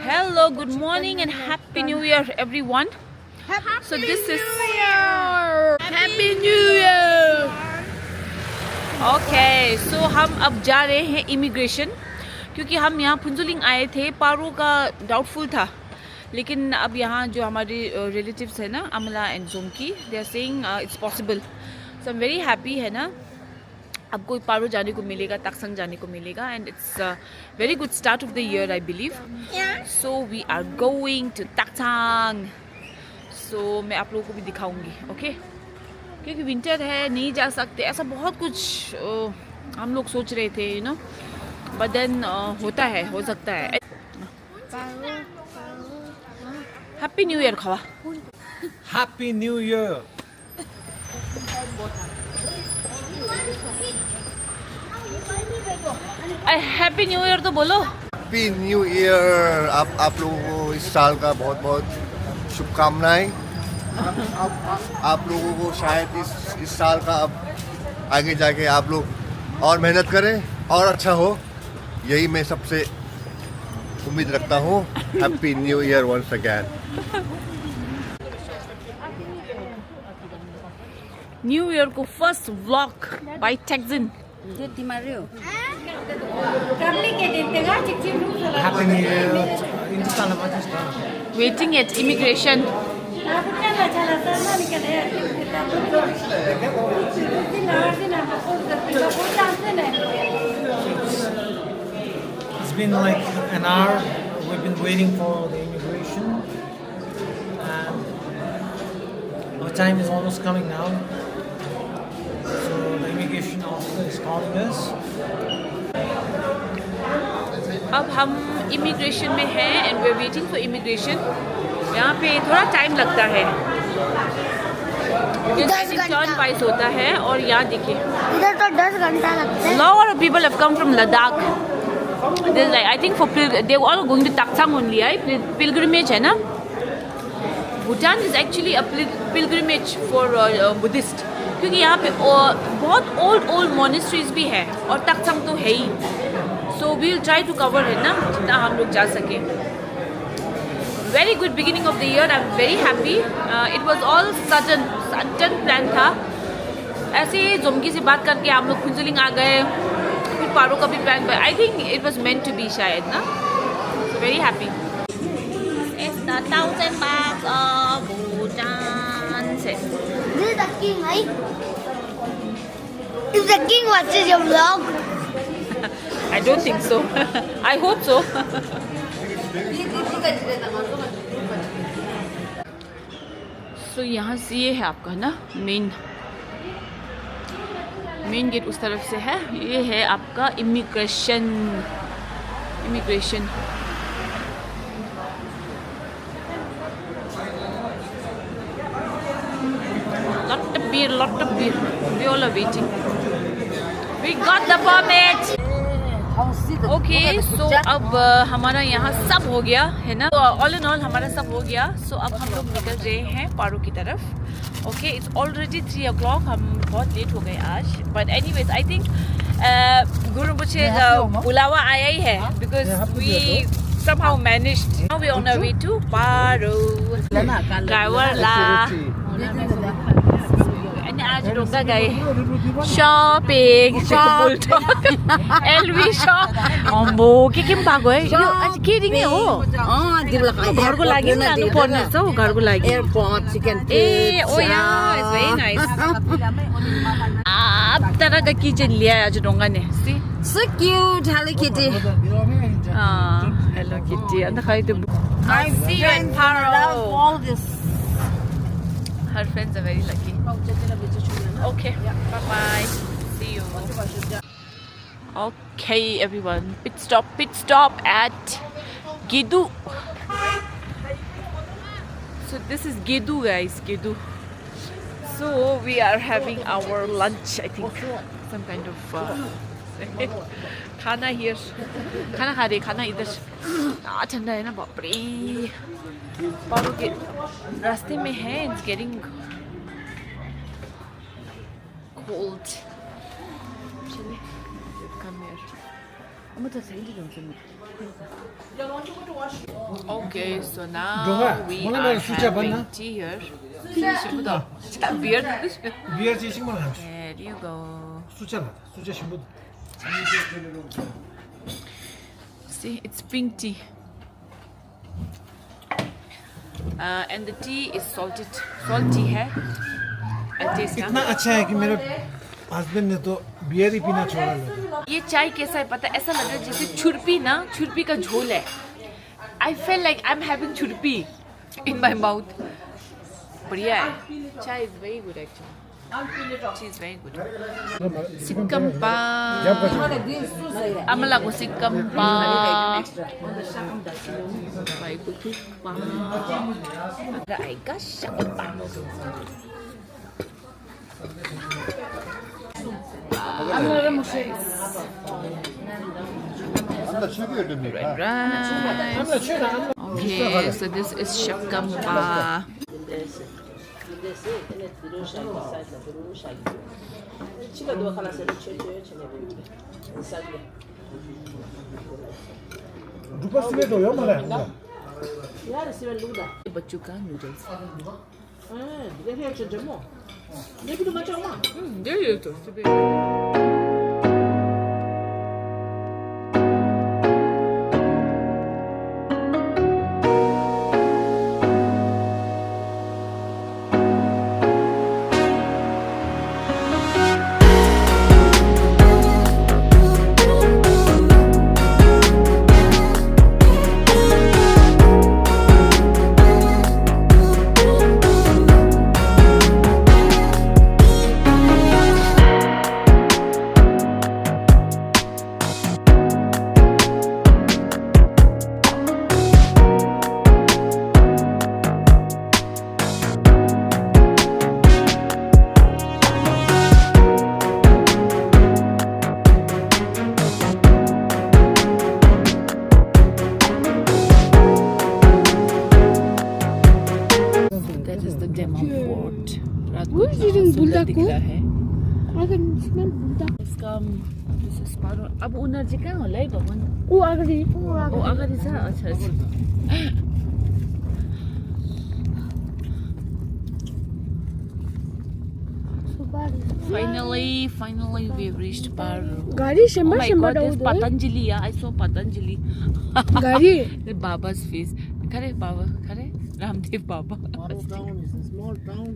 Hello, good morning and Happy New Year everyone. So this is Happy New Year. Okay, so हम अब जा रहे हैं immigration क्योंकि हम यहाँ फुंजुलिंग आए थे. पारो का डाउटफुल था, लेकिन अब यहाँ जो हमारे रिलेटिव्स है ना, Amla and Jomki, they are saying it's possible. So I am very happy है ना. अब कोई पारो जाने को मिलेगा, तक्संग जाने को मिलेगा, and it's very good start of the year I believe. So we are going to Taktsang. So मैं आप लोगों को भी दिखाऊंगी, ओके? क्योंकि विंटर है, नहीं जा सकते, ऐसा बहुत कुछ हम लोग सोच रहे थे, यू नो, बट देन होता है, हो सकता है. हैप्पी न्यू ईयर खावा. Happy new year. Happy new year तो बोलो. Happy new year. आप लोगों को इस साल का बहुत बहुत शुभकामनाएं. आप लोगों को शायद इस साल का अब आगे जाके आप लोग और मेहनत करें और अच्छा हो, यही मैं सबसे उम्मीद रखता हूँ. Happy new year once again. New year को first vlog by Taksan. Happy new year. Waiting at immigration. It's been like an hour. We've been waiting for the immigration, and our time is almost coming now. So the immigration officer is calling us. अब हम immigration में हैं and we are waiting for immigration. यहाँ पे थोड़ा time लगता है, turn wise होता है. और यहाँ देखिए, इधर तो 10 घंटा लगता है. lot of people have come from Ladakh. There's like, I think for they were all going to Taktsang only, right? Pilgrimage है ना. Bhutan is actually a pilgrimage for Buddhist, क्योंकि यहाँ पे बहुत old monasteries भी है और तख्तांग तो है ही. So we'll try to cover है ना, जितना हम लोग जा सके. Very good beginning of the year. I'm very happy. It was all sudden plan था. ऐसे जोमकी से बात करके हम लोग फुंजुलिंग आ गए, फिर पारो का भी plan. I think it was meant to be शायद ना. So very happy. It's the 1000 baht of Bhutan. This is the king, right? If the king watches your vlog. I don't think so. I hope so. So यहाँ से ये है आपका ना main gate, उस तरफ से है. ये है आपका immigration. Lot of beer. We all are waiting. We got the permit. Okay, so अब हमारा यहाँ सब हो गया है ना. ऑल इन ऑल हमारा सब हो गया. So अब हम लोग निकल रहे हैं पारो की तरफ. Okay, it's already 3 o'clock. हम बहुत लेट हो गए आज. But anyways, I think गुरु मुझे बुलावा आया ही है, because we somehow managed. Now we're on our way to Paro. Driver ला. आज रोका गए शॉपिंग. LV shop. अम्बो के किम पाएको है यो आज के दिने हो. घरको लागि लानु पर्ने छ हौ. घरको लागि ए ओ या इट्स भेरी नाइस. आप तरह का किचन लिया आज ढोंगा ने. सी So cute, Hello Kitty. Hello kitty. अन्त खै त्यो I'll see you in Paro. All this. Her friends are very lucky. Okay, bye-bye. See you. Okay, everyone. Pit stop at Gedu. So this is Gedu, guys. Gedu. So we are having our lunch, I think. Some kind of खाना here. खाना खा रहे, खाना इधर. ठंडा है ना, बाप रे. पारो के रास्ते में है. It's getting cold. Chile. Come here. I'm going to say it. Okay, so now Donga, we mana are mero sucha having banna? tea here. Beer. Beer chasing mana ham. There you go. Sucha shimbu. See, it's pink tea. And the tea is salty hai. I taste इतना अच्छा है कि मेरे husband ने तो beer ही पीना छोड़ा है. ये चाय कैसा है पता है? ऐसा लग रहा है जैसे छुरपी का झोल है. I feel like I'm having छुरपी in my mouth. बढ़िया है. Chai is very good actually. Tea is very good. Sikampa. Amala ko sikampa. Baik ko pa. Rai ka sikampa. Right. Okay, so this is shakampa. बच्चों का noodles. Paro. अब उनीहरू चाहिँ कहाँ होला है भगवान? अगाडि छ. अच्छा. Finally we've reached Paro. Oh my god, there's Patanjali. Yeah, I saw Patanjali. The Baba's face. Kare Baba, kare Ramdev Baba. Paro town is a small town.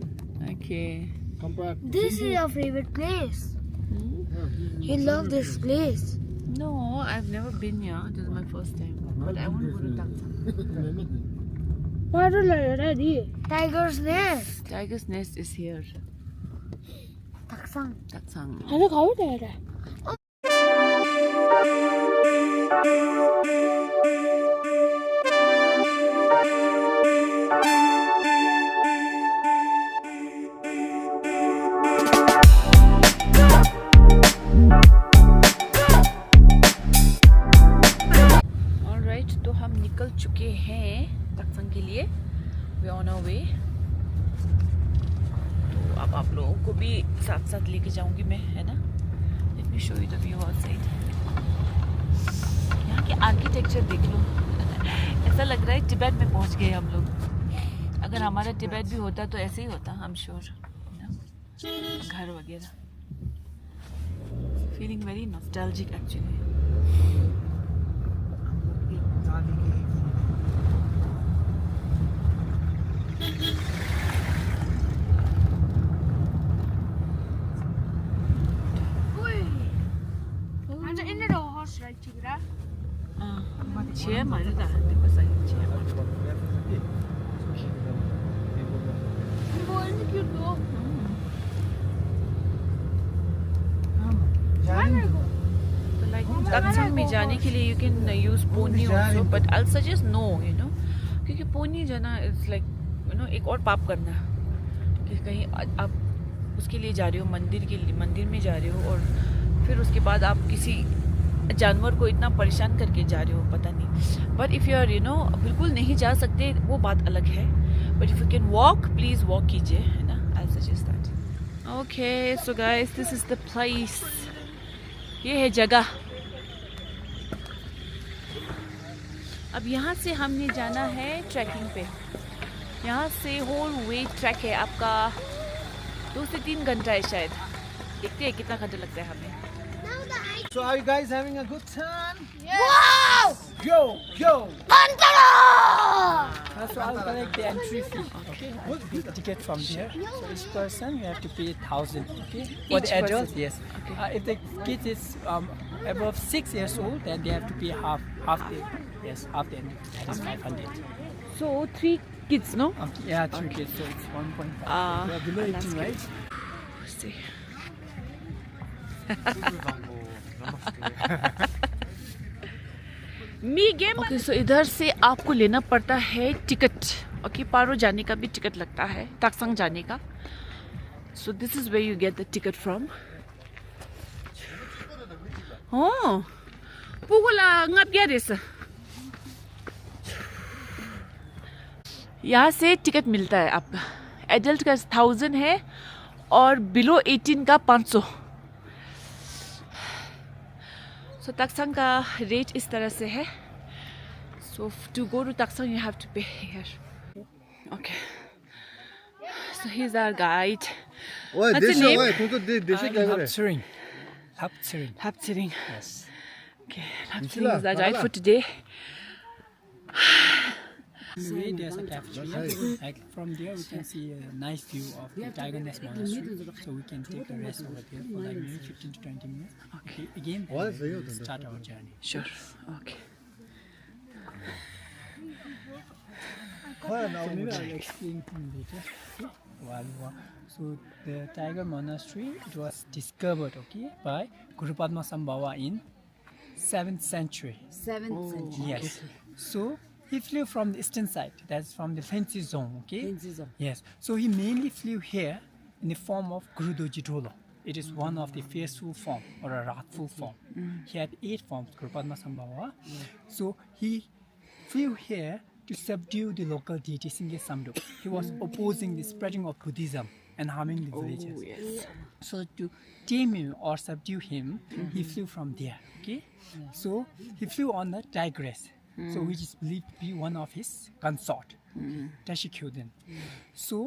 Okay. This is your favorite place. You love this place. No, I've never been here. This is my first time. But I want to go to Taktsang. Tiger's nest. Tiger's nest is here. Taktsang. Taktsang. निकल चुके हैं तक्संग के लिए. We on our way. तो अब आप लोगों को भी साथ साथ लेके जाऊंगी मैं, है ना. Let me show you the view outside. यहाँ के आर्किटेक्चर देख लो. ऐसा लग रहा है तिब्बत में पहुँच गए हम लोग. अगर हमारा तिब्बत भी होता तो ऐसे ही होता, आई एम श्योर. घर वगैरह. Feeling very nostalgic actually. Chair mana dah? Tengok saya chair. So like Taktsang में जाने के लिए you can use pony also, but I'll suggest no, you know, क्योंकि pony जाना is like you know एक और पाप करना कि कहीं आप उसके लिए जा रहे हो, मंदिर में जा रहे हो और फिर उसके बाद आप किसी जानवर को इतना परेशान करके जा रहे हो, पता नहीं. बट इफ़ यू आर बिल्कुल नहीं जा सकते वो बात अलग है. But if you can walk please walk कीजिए, है ना. I suggest that. Okay so guys, this is the place. ये है जगह. अब यहाँ से हमने जाना है ट्रैकिंग पे। यहाँ से होल वे ट्रैक है आपका 2 से 3 घंटा है शायद। देखते हैं कितना घंटा लगता है हमें। So are you guys having a good time? Wow! Go, go! So I'll collect the entry fee. Okay, the ticket from there. So each person you have to pay 1,000. Okay, for Each the adults, person? yes. If the kid is above 6 years old, then they have to pay half the entry. That is 500. So 3 kids, no? Yeah, 3 kids. So it's 1.5. Ah, You are below that's 18, good. right? See. Okay, सो इधर से आपको लेना पड़ता है ticket. Okay, पारो जाने का भी ticket लगता है, ताकसंग जाने का। So this is where you get the ticket from. Oh, पुगुला ngapya res। यहाँ से टिकट मिलता है आपका। एडल्ट का 1000 है और बिलो 18 का 500। सो ताकसंग का रेट इस तरह से है। So to go to Taktsang you have to pay here. Okay, so he is our guide. ओए What's the देसी name? ओए तू तो देसी क्या करे? Hapsering. Hapsering. Hapsering. Yes. Okay, Hapsering is our guide for today. See, there's a cafeteria. Like from there, we can see a nice view of the Tiger Nest Monastery. So we can take a rest over there for like maybe 15 to 20 minutes. Okay. Again, What then is it? we'll start our journey. Sure. Okay. So maybe I'll explain later. Okay. While we walk. So the Tiger Monastery, it was discovered, okay, by Guru Padma Sambhava in 7th century. 7th century. Yes. So he flew from the eastern side. That's from the Fancy Zone. Okay. Fancy Zone. Yes. So he mainly flew here in the form of Guru Doji Dholo. It is one of the faithful form or a wrathful form. He had 8 forms, Guru Padma Sambhava. So he flew here to subdue the local deity Singye Samduk. He was opposing the spreading of Buddhism and harming the villagers. Yes. So to tame him or subdue him, he flew from there. Okay. So he flew on the tigress. So which is believed to be one of his consort, Tashikyuden. So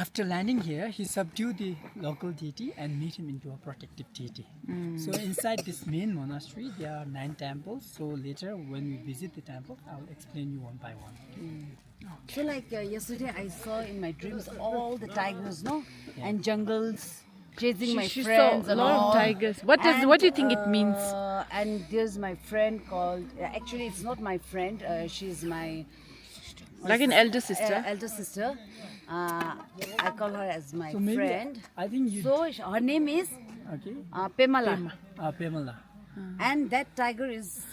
after landing here, he subdued the local deity and made him into a protective deity. So inside this main monastery, there are 9 temples. So later, when we visit the temples, I will explain you one by one. So like yesterday I saw in my dreams all the tigers, no? And jungles chasing my She friends saw a and lot of all. tigers. What do you think it means? And there's my friend called, actually it's not my friend, she's my Like an elder sister. elder sister. I call her as my So maybe friend. I think you. So her name is Okay. Pemala. Pamela. And that tiger is,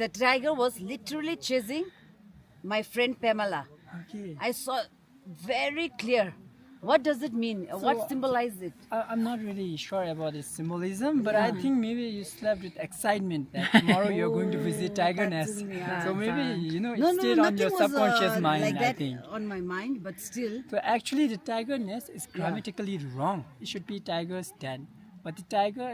the tiger was literally chasing my friend Pamela. Okay. I saw very clear. What does it mean? What symbolizes it? I'm not really sure about its symbolism, but I think maybe you slept with excitement that tomorrow you're going to visit Tiger Nest. So maybe, you know, it stayed on your nothing was subconscious mind, like I that think. on my mind, but still. So actually the Tiger Nest is grammatically wrong. It should be Tiger's den. But the tiger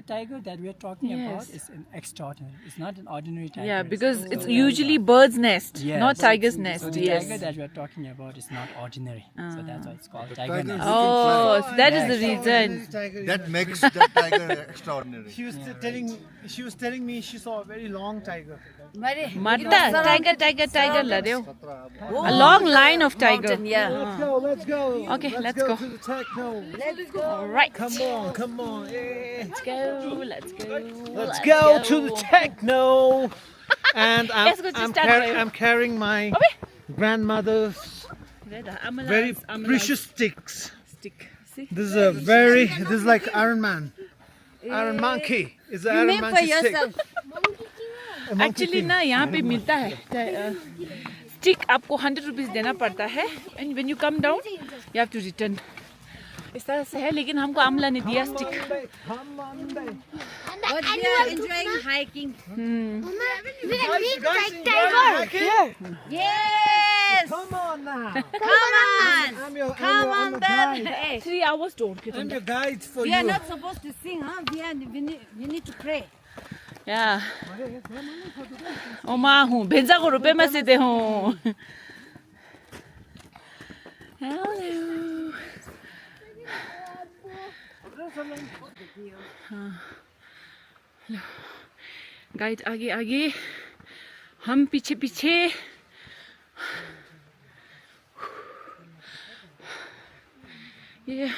that we are talking about is an extraordinary. It's not an ordinary tiger. Yeah, because So it's that's usually why. bird's nest, Yes. not tiger's nest. So the Yes. tiger that we are talking about is not ordinary. So that's why it's called Tiger tiger Nest. Oh, so that is the reason. That makes that tiger extraordinary. She was telling me she saw a very long tiger. Marta, tiger la reo. A long line of tiger. Mountain, yeah. Let's go. Okay, let's go. to the techno. Let's go. All right. Come on. Yeah. Let's go. Let's go to the techno. And Let's go to start with. I'm carrying my grandmother's very precious sticks. stick. See? This is like Iron Man. Iron Monkey. It's an You Iron make for Monkey stick. yourself. Actually ना यहाँ पे मिलता है stick आपको 100 rupees देना पड़ता है and when you come down you have to return इस तरह से है लेकिन हमको आमला ने दिया stick But we are enjoying hiking. Yes. Come on now. Come on. Come on, I'm then. the Hey, 3 hours दौड़ के I'm your guide for we you. are not supposed to sing, huh? We need to pray. Yeah. Oma hu benza ko rupe ma se de hu. Hello. Guide आगे आगे हम पीछे पीछे ये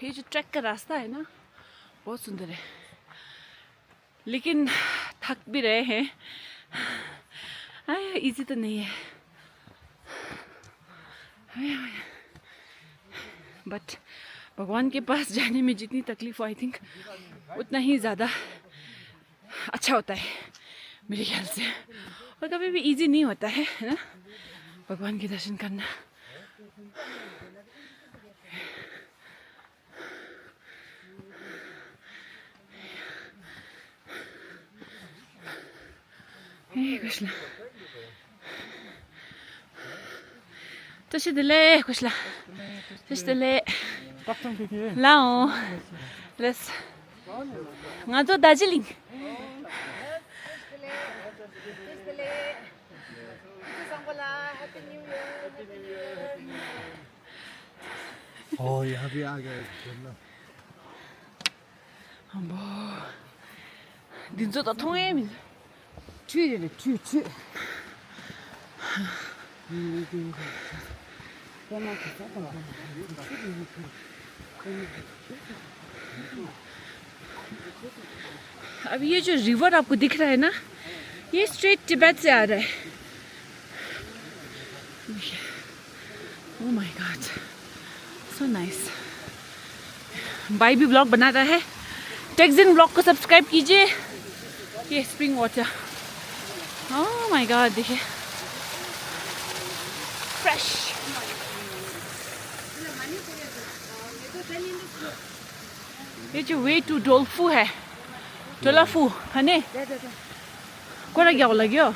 जो track का रास्ता है ना बहुत सुंदर है लेकिन थक भी रहे हैं इजी तो नहीं है बट भगवान के पास जाने में जितनी तकलीफ हो आई थिंक उतना ही ज़्यादा अच्छा होता है मेरे ख्याल से और कभी भी इजी नहीं होता है ना भगवान के दर्शन करना कृष्ण तशीदले कृष्ण तशीदले लाओ लेट्स ngato darjeeling Oh, यहाँ भी आ गए दिन 다 통해 Three. अब ये जो रिवर आपको दिख रहा है ना ये स्ट्रेट तिब्बत से आ रहा है oh my God so nice भाई भी ब्लॉग बना रहा है टेक्सिन ब्लॉग को सब्सक्राइब कीजिए ये spring water oh my God देखिए फ्रेश ये जो वे टू डोल्फू है डोलाफू है ने कोरा क्या लग्यो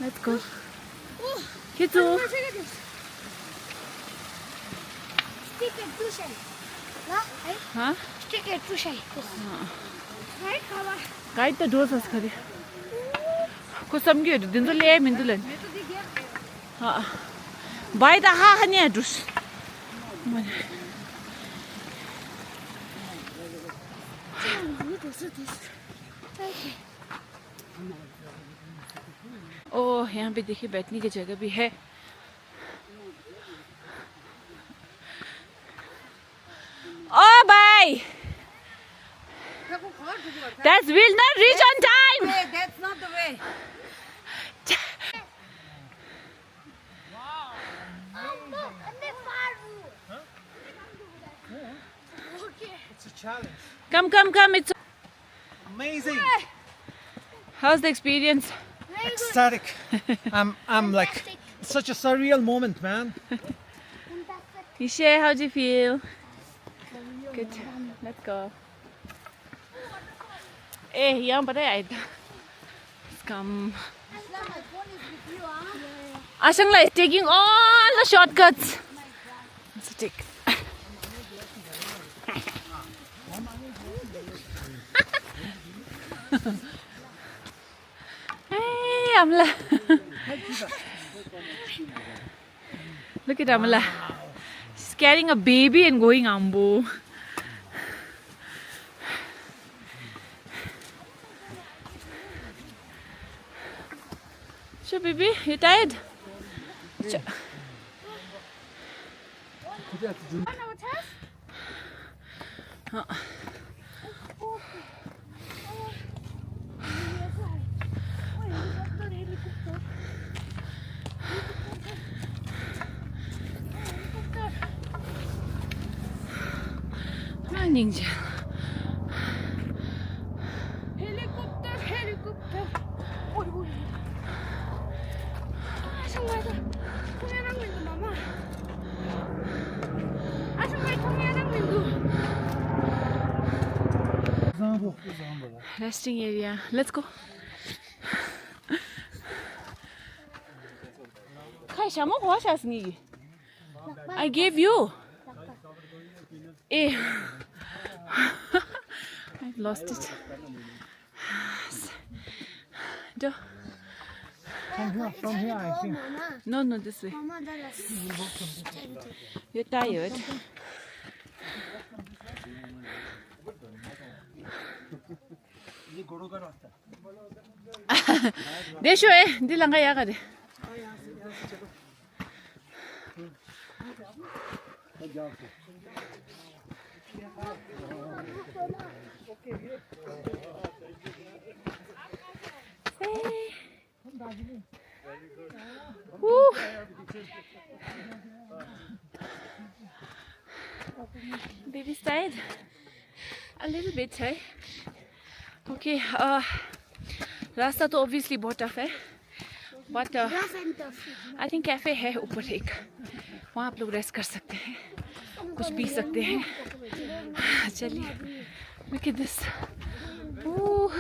Let's go. Kitu. Huh? Guide the doors as kare. Ko samgyo din to le min dulan. Ha. Bai da ha hanya dus. ओह यहाँ पे देखिए बैठने की जगह भी है ओ भाई that will not reach on time That's not the way. It's a challenge. Come it's Amazing. how's the experience Ecstatic. I'm like it's such a surreal moment, man. Ishe how do you feel good let's go यहाँ पता है आइदा come Ashangla is taking all the shortcuts so take hey Amla look at Amla she's carrying a baby and going Ambu sure baby you tired Resting area. Let's go. I gave you. I've lost it. From here, I think. No, this way. You're tired. Desho di lang kaya ka de. Woo. Baby's tired. A little bit, hey? Okay, रास्ता तो obviously बहुत tough है, but I think cafe है ऊपर एक, वहाँ आप लोग रेस्ट कर सकते हैं, कुछ पी सकते हैं. चलिए, look at this. Ooh,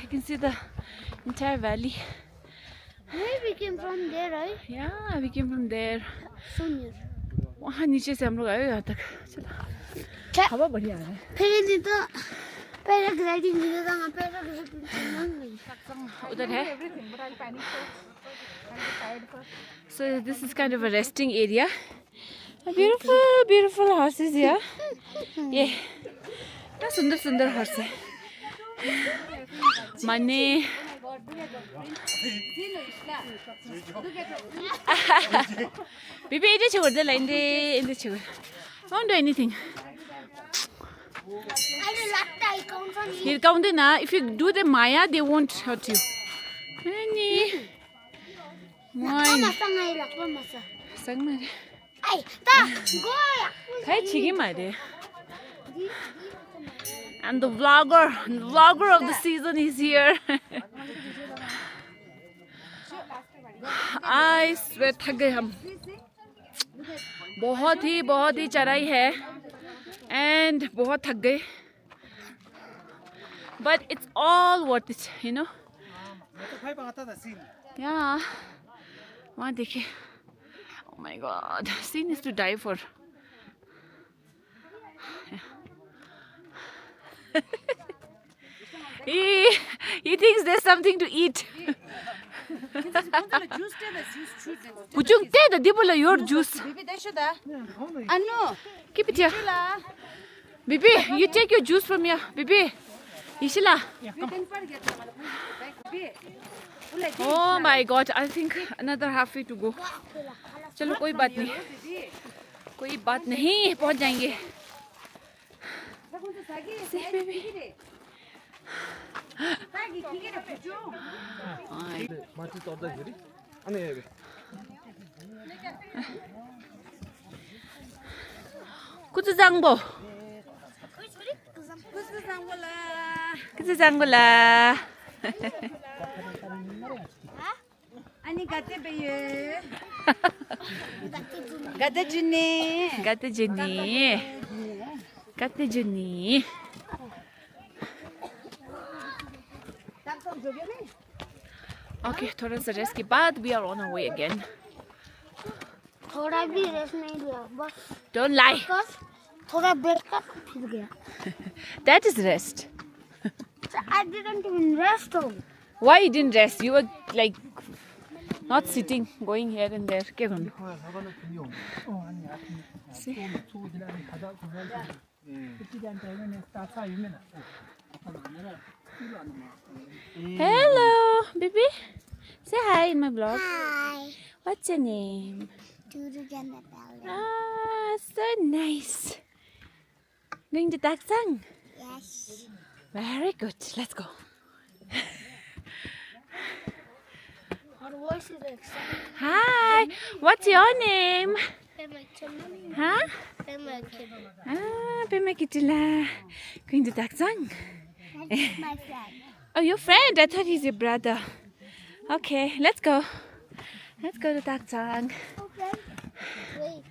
you can see the entire valley. We came from there, right? Yeah, we came from there. So near. वहाँ नीचे से हम लोग आए यहाँ तक. चलो, हवा बढ़िया है. फिर ये तो पैराग्लाइडिंग भी था, वहाँ पैराग्लाइडिंग उधर है. So this is kind of a resting area. A beautiful horses here. Yeah, क्या सुंदर horse है. Money. Baby, it is the line. I won't do anything. He'll count it now. If you do the Maya, they won't hurt you. Honey. Mine. Sang mare. Hey, chigi mare. And the vlogger of the season is here. I swear थक गए हम. बहुत ही चढ़ाई है and बहुत थक गए. But it's all worth it, you know. Yeah. वहाँ देखिए. Oh my God, scene is to die for. He thinks there's something to eat. Puchung te da dibula your juice. Keep it here. Bibi, you take your juice from here. Bibi, Ishila. Oh my God, I think another halfway to go. चलो कोई बात नहीं, पहुंच जाएंगे. See, baby. कुछ 장보. 아니 가때 베예. 가때 주니. Okay, थोड़ा सा rest के बाद we are on our way again. थोड़ा भी रेस्ट नहीं लिया, बस. Don't lie. थोड़ा ब्रेक कर फिर गया. That is rest. I didn't even rest. Why you didn't rest? You were like not sitting, going here and there. क्या करना? See? Hello, baby. Say hi in my vlog. Hi. What's your name? Ah, so nice. Going to Taktsang? Yes. Very good. Let's go. Our voice is exciting. Hi. What's your name? Huh? Ah, Pema Kitila. Going to Taktsang? That's my friend. Oh, your friend? I thought he's your brother. Okay, let's go. Let's go to Taktsang. Wait.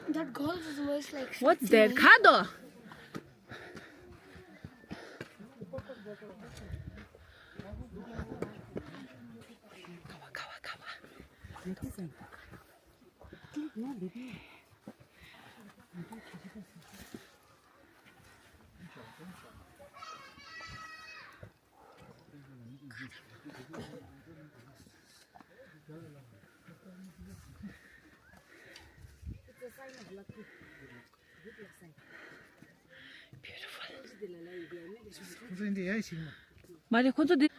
That golf is always like. What's there? Khado. Mari kung di.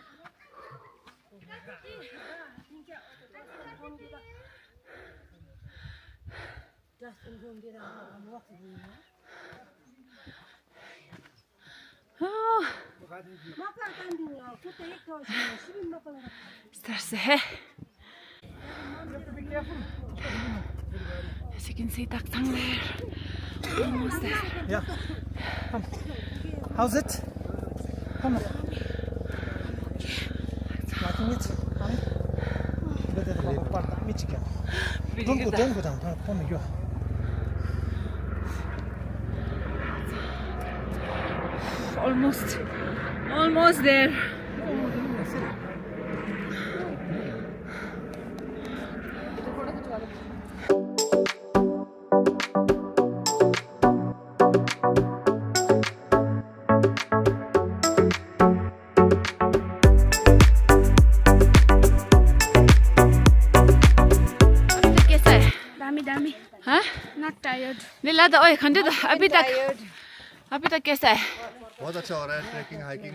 Oh. Stars है. As you can see, Taktsang there. Almost there. Yeah. Come. How's it? Come on. Liking it? Come. Don't go down. Come here. Almost there. Dami. हाँ? Not tired. नहीं लादा ओए खंडे तो अभी तक कैसा है? बहुत अच्छा हो रहा है ट्रैकिंग हाइकिंग।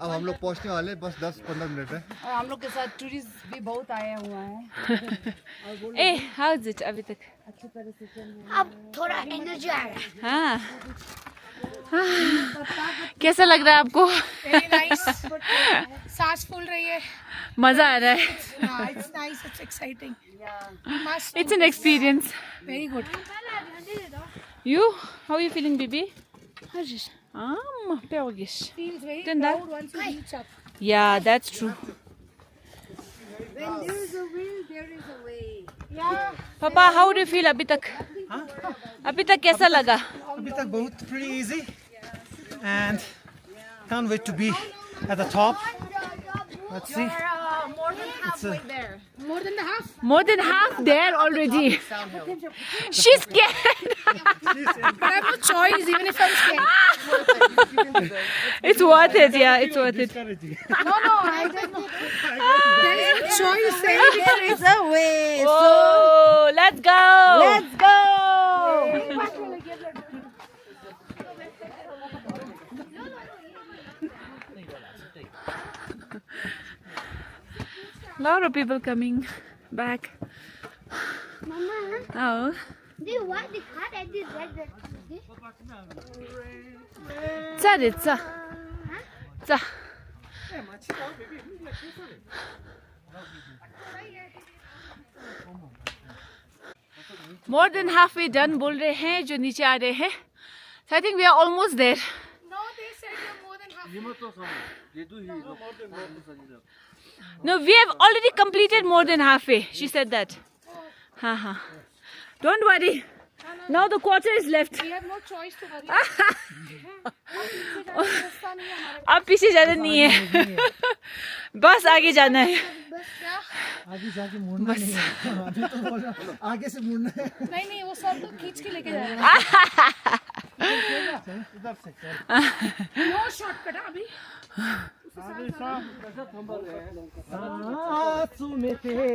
अब हम लोग पहुंचने वाले बस 10-15 मिनट है। और हम लोग के साथ टूरिस्ट भी बहुत आया हुआ है। ए हाउ इज इट अभी तक? अच्छी तरह से चल रहा है। अब थोड़ा एनर्जी आ रहा है। हाँ कैसा लग रहा है आपको? Very nice. सांस फूल रही है. मजा आ रहा है. It's nice. It's exciting. We must. It's an experience. Very good. You? How are you feeling, baby? Harsh. Peogish. Feels very Then that- proud once you reach up. Yeah, that's true. When there is a will, there is a way. Yeah. Papa, how do you feel अभी तक? अभी तक कैसा लगा? अभी तक बहुत pretty easy and can't wait to be at the top. Let's see. More than halfway there. More than the half. More than half there already. She's scared. But I have no choice, even if I'm scared. It's worth it. Yeah, it's worth it. No, I don't know. There is no choice. There is a way. Oh, let's go. Let's go. Lot of people coming back. Mama, Oh. why the car at this red? It's More than halfway done बोल रहे हैं जो नीचे आ रहे हैं. So I think we are almost there. No, they said you're more than half. No, we have already completed more than halfway. She said that. Haha. Don't worry. Now the quarter is left. We have no choice to worry. अब पीछे जाना नहीं है. बस आगे जाना है. आगे जाके मुड़ना नहीं है। अभी तो बोला आगे से मुड़ना है। नहीं वो सब तो खींच के लेके जा रहे हैं. इधर से No shortcut अभी.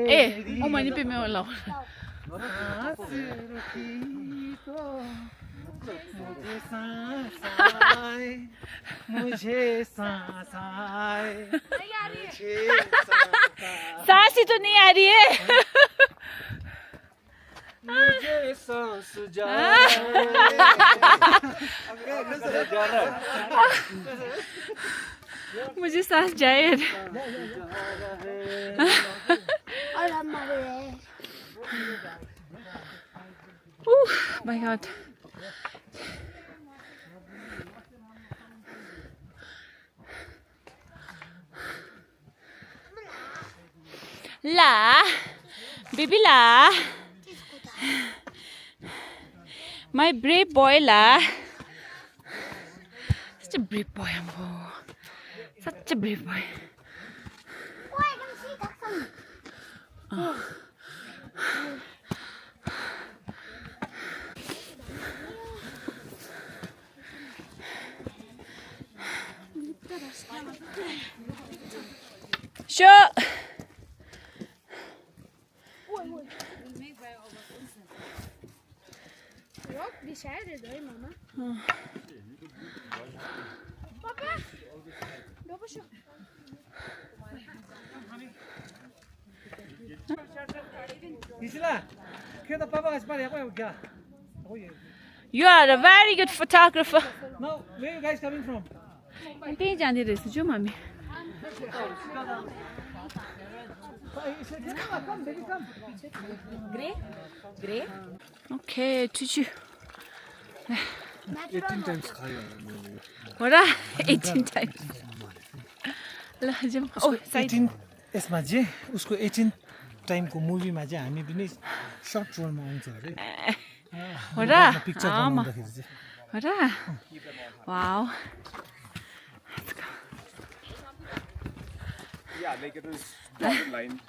ए, ओ मनी पे मैं वाला. मुझे सांस आए सांस ही तो नहीं आ रही है. मुझे सांस जाए मुझे सांस जाए. और हमारे My God. La, baby la. My brave boy la. Such a brave boy, Ambo. Such a brave boy. Oh, I can see Taktsang. Sure. Look, decided, right, Mama? Papa! Papa, show. Isla, get the papa is my yeah. You are a very good photographer. Now, where are you guys coming from? त्यही जाँदै रहेछ जो mummy okay चुचु 18 times हो र 18 times ल जाउँ ओ side 18 यसमा चाहिँ उसको 18 टाइमको मुभीमा चाहिँ हामी पनि सर्ट रोलमा आउँछ अरे हो र पिक्चर बनाउँदाखेरि चाहिँ हो र wow Yeah, like it was dotted line.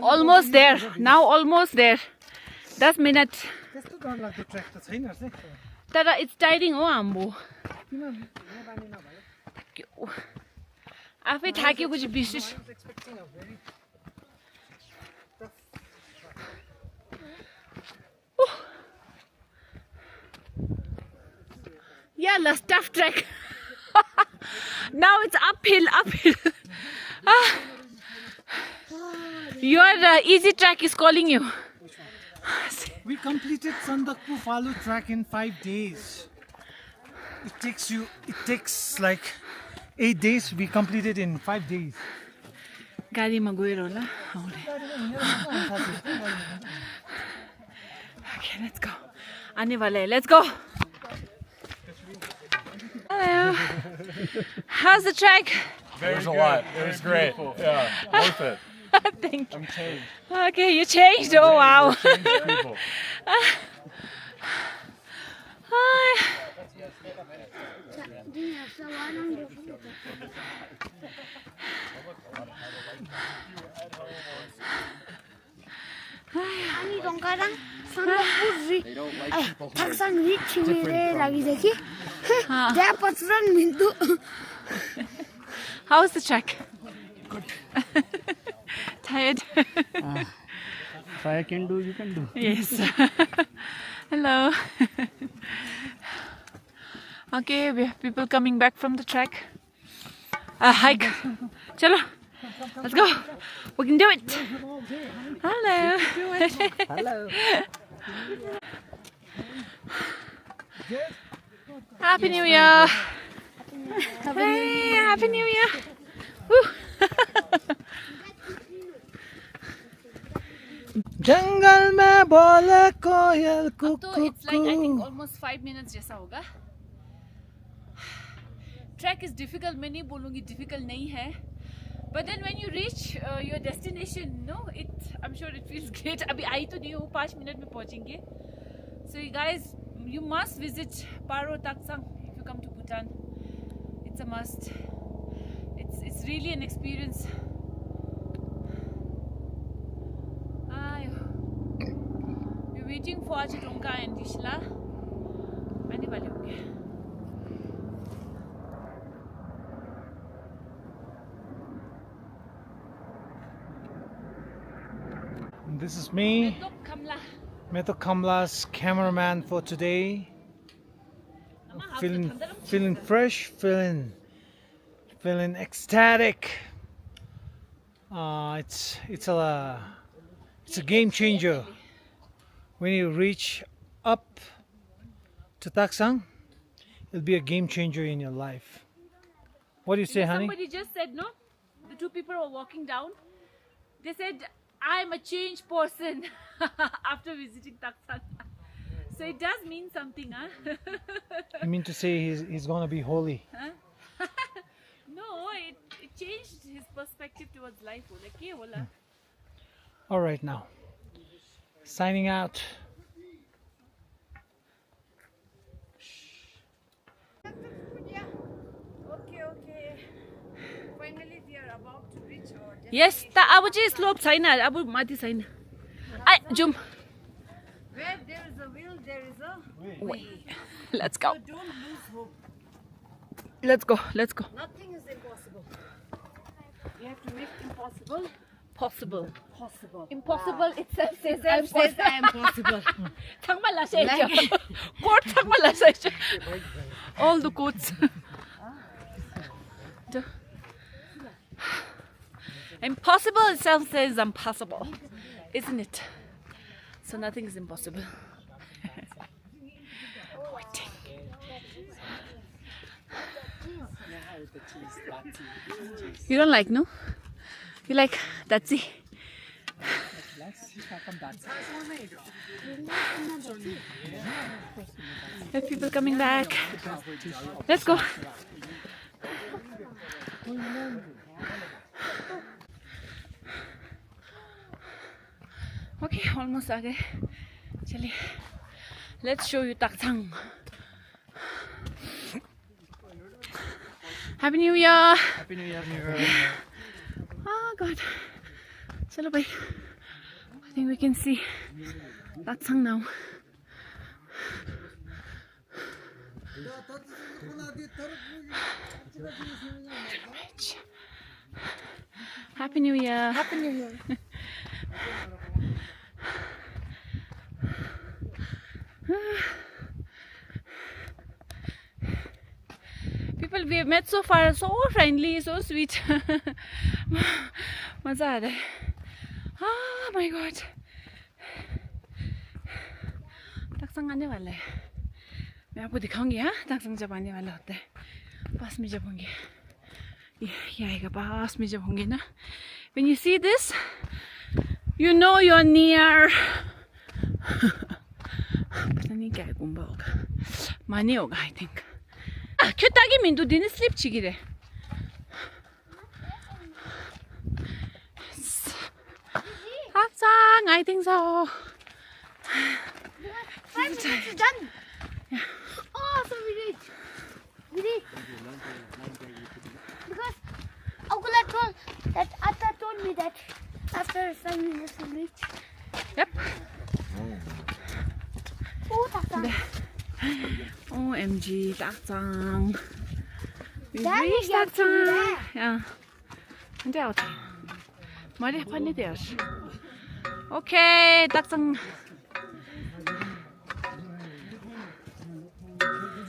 almost there now almost there 10 minutes त्यस्तो डर लाग्दो ट्र्याक त छैन है तर it's tiring हो आम्बो आफै थाकेको चाहिँ बिर्सिस Yeah, the tough track. Now it's uphill. Your easy track is calling you. We completed Sandakpur Falu track in 5 days. It takes like 8 days. We completed in 5 days. गाडीमा गएर होला Okay, let's go. आने वाला है. Let's go. Hello. How's the track? It was a lot. It was great. Yeah, worth it. Thank you. I'm changed. Okay, you changed. Oh wow. Changed people. Hi. अनि ढङ्काराङ Sandakphu थाक्साङ rich छिमेरे लागिदेखि त्यहाँ पचरन मिन्दु How's the track? Good. Tired? If I can do, you can do. Yes. Hello. Okay, we have people coming back from the track. Hike. Chalo. Let's go. We can do it. Hello. Hello. Happy New Year. Hey, Happy New Year. Woo. जंगल में बोले कोयल Kuku It's like I think almost 5 minutes जैसा होगा. Track is difficult. मैं नहीं बोलूँगी difficult नहीं है. But then when you reach your destination, no, I'm sure it feels great. अभी आई तो नहीं हूँ 5 मिनट में पहुँचेंगे. So you guys, you must visit Paro, Taktsang if you come to Bhutan. It's a must. It's really an experience. We're waiting for Achitonka and Dishla. आने वाले होंगे. This is me, Meto Kamla's cameraman for today. Feeling fresh, feeling ecstatic. It's a game changer. When you reach up to Taktsang, it'll be a game changer in your life. What do you say, honey? Somebody just said, no? The two people were walking down. They said, I'm a changed person after visiting Taktsang. So it does mean something, huh? You mean to say he's gonna be holy? Huh? perspective towards life ho like ke hola. All right, now signing out. Okay. Finally, we are about to reach our destination. Yes, ta अब चाहिँ slope छैन अब माथि छैन आई जुम Where there is a will, there is a way. Let's go So don't lose hope. Let's go Nothing is impossible. You have to make impossible possible possible. impossible itself says I am possible. 탕만 라세죠 quote 탕만 라세죠 all the quotes impossible itself says I'm possible, isn't it? So nothing is impossible. You don't like, no? You like that's it. There are people coming back. Let's go. Okay, almost आ गए. चलिए. Let's show you Taktsang. Happy New Year. Happy New Year. Oh God. Chalo bhai. I think we can see Taktsang now. Happy New Year. Happy New Year. People we have met so far are so friendly, so sweet. मजा आ रहा है. Oh my God. तक्संग आने वाला है. मैं आपको दिखाऊंगी हाँ तक्संग जब आने वाला होता है. पास में जब होंगे. ये आएगा पास में जब होंगे ना. When you see this, you know you're near. पता नहीं क्या गुम्बा होगा. माने होगा I think. क्यों ताकि मिंटू दिन slip चिगिरे. Taktsang, I think so. 5 minutes is done. Yeah. Oh, so we reached. Because Akula told me that after 5 minutes we reach. Yep. Oh, Taktsang. OMG, Taktsang. We Then we reached get to Taktsang. there. Yeah. And out. Mari pani there. Okay, Taktsang.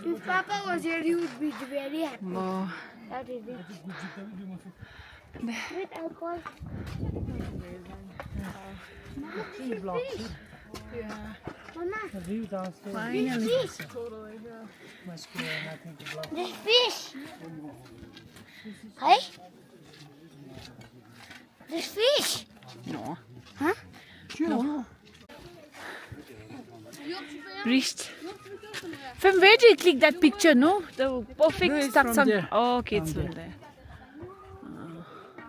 If Papa was here, he would be very happy. Oh. That is it. With alcohol. Mama, Finally. this fish. Hey? This fish. No. Huh? No. Reached. From where do you click that picture, no? The perfect No, it's from Taktsang. there. Oh, okay, it's From from there.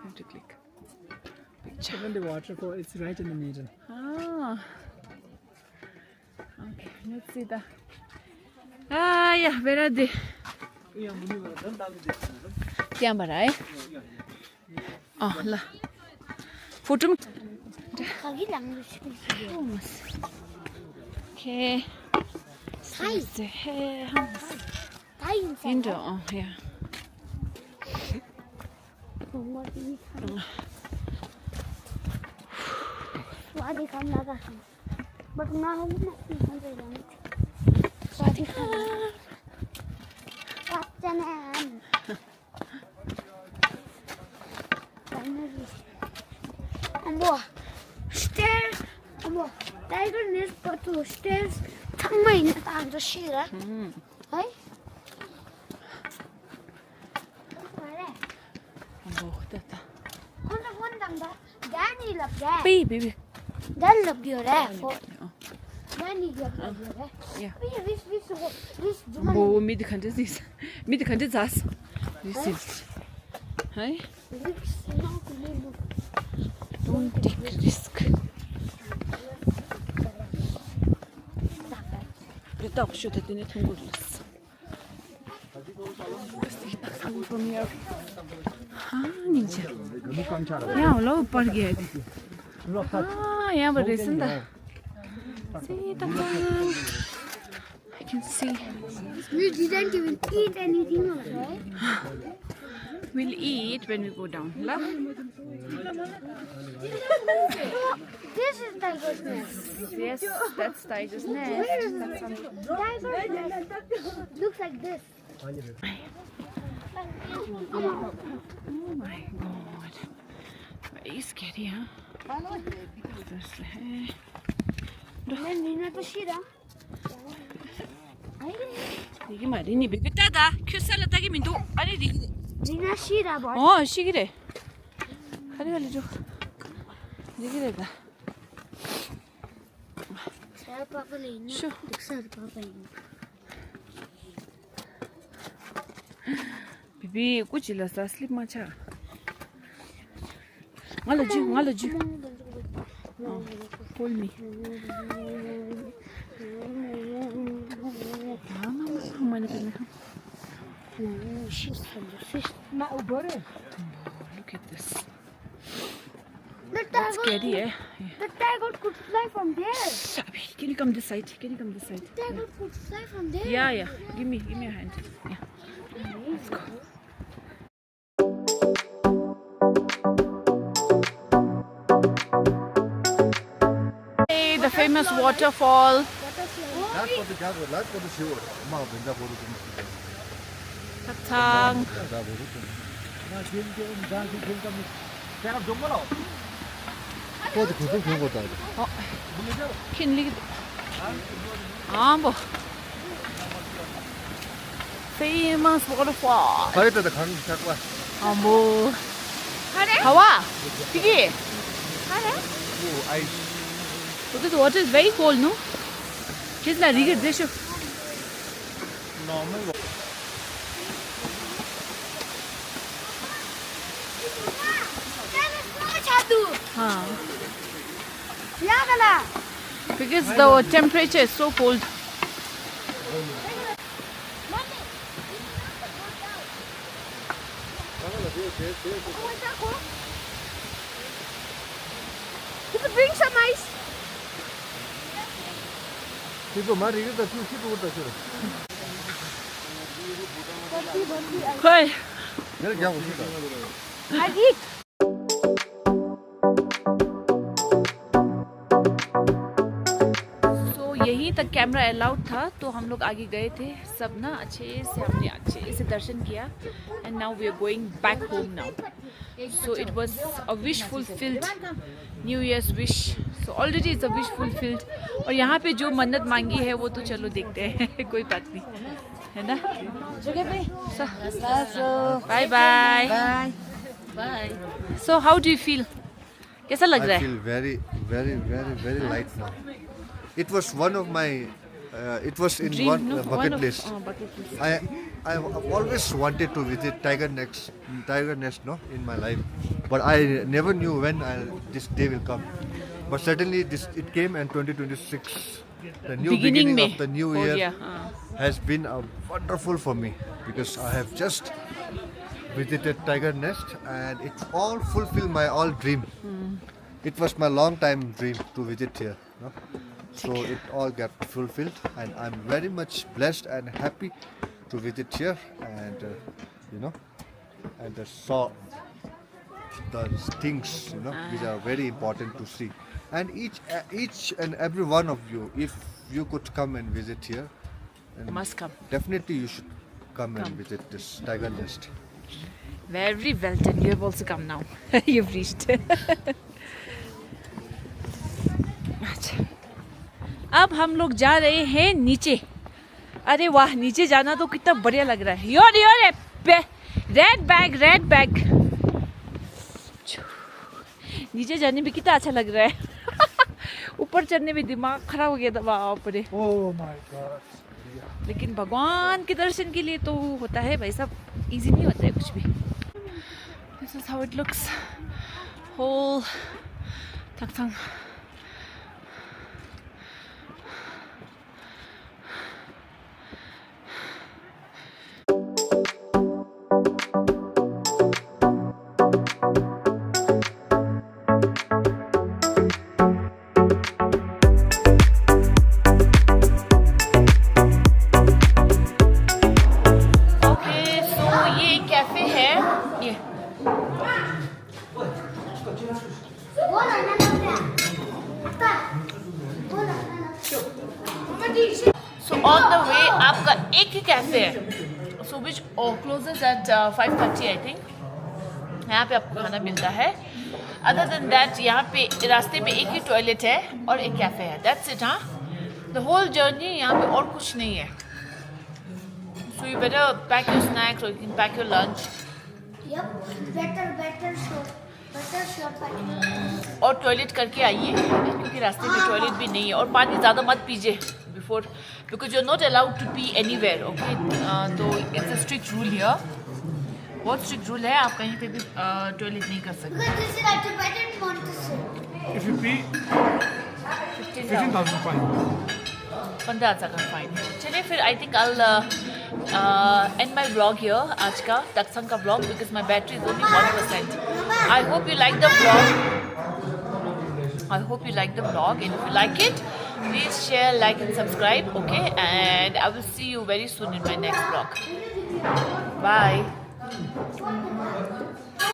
Have to click. Even the waterfall, it's right in the middle. Ah. Okay, let's see the. Ah, yeah, where are they? त्यहाँबाट है ल photo Kagi language. Okay. Thai. Thai inside. Indo, yeah. Swadi kam laga. But now we must be hungry. Swadi kam. Afternoon. Finally. Ambo. Stairs. Ambo. Tiger needs got to stairs. Tangmai na ta the shira. Hai? Danny love that. Baby. Dan love your ass. Danny love your ass. Yeah. This Oh, midkantes. Midkantes as. This is. Hi. This Don't take risk. Let up shoot it in it from here. हाँ नीचे यहाँ होला ऊपर गया है हाँ यहाँ पर रेसन था see Taktsang I can see We didn't even eat anything also, right? we'll eat when we go down love This is tiger's nest. yes that's tiger's nest Tiger's nest. Looks like this. oh my god very scary huh Then Nina to Shira. 이게 말이니 비슷하다 큐살라 따기 민도 아니 이게 Nina Shira, boy. 어 시기래 가리 줘 이게래다 Sir, Papa Lena. Sure. Sir, Papa Lena. 비비 꾸질라서 슬립 마차 알아줘 hold me 많이 됐네 She's from the fish. look at this The that's tiger, scary eh the tiger could fly from there. can you come this side The tiger could fly from there. yeah give me a hand yeah let's go hey the famous waterfall Taktsang 킨리 뭐 famous waterfall 뭐 가와 비기 because the water is very cold no kids like rigid they should हाँ because the temperature is so cold Bring some ice. Hey. I'll eat. So यहीं तक camera allowed था तो हम लोग आगे गए थे सब ना हमने अच्छे से दर्शन किया and now we are going back home now so it was a wish fulfilled New Year's wish so already it's a wish fulfilled और यहाँ पे जो मन्नत मांगी है वो तो चलो देखते हैं कोई बात नहीं है ना bye bye bye so how do you feel कैसा लग रहा I है feel very light now. It was one of my it was in Dream, one no? bucket One of- list. bucket list. I've always wanted to visit tiger nest no in my life, but I never knew when this day will come. But certainly it came in 2026. The new beginning में of the new हो year गया, हाँ. has been wonderful for me because I have just visited tiger nest and it all fulfilled my all dream. It was my long time dream to visit here. No? So it all got fulfilled and I'm very much blessed and happy to visit here and and saw the things which are very important to see. And each and every one of you, if you could come and visit here, and Must come. definitely you should come and visit this tiger nest. Very well done. You have also come now. You've reached. अच्छा अब हम लोग जा रहे हैं नीचे अरे वाह नीचे जाना तो कितना बढ़िया लग रहा है योर रेड बैग नीचे जाने में कितना अच्छा लग रहा है ऊपर चढ़ने में दिमाग खराब हो गया था बाप रे Oh my God. लेकिन भगवान के दर्शन के लिए तो होता है भाई सब इजी नहीं होता है कुछ भी This is how it looks whole Taktsang. Okay, so ये कैफे है ये. So on the way आपका एक ही कैफे है, so which closes at 5:30 I think. यहाँ पे आपको खाना मिलता है. Other than that यहाँ पे रास्ते में एक ही टॉयलेट है और एक कैफे है. That's it, हाँ. The whole journey यहाँ पे और कुछ नहीं है. So you better pack your snacks or you can pack your lunch. Yep, better sure. और टॉयलेट करके आइए क्योंकि रास्ते में टॉयलेट भी नहीं है. और पानी ज़्यादा मत पीजिए before, because you are not allowed to pee anywhere. Okay, तो it's a strict rule here. बहुत स्ट्रिक्ट रूल है, आप कहीं पे भी टॉयलेट नहीं कर सकते. Because this is like Tibetan Montessori. If you pee, 15,000 fine. 15,000 का फाइन. चलिए फिर I think I and my blog here, आज का तक्संग का blog, because my battery is only 1%. I hope you like the blog. I hope you like the vlog, and if you like it, please share, like and subscribe, okay? And I will see you very soon in my next vlog. Bye.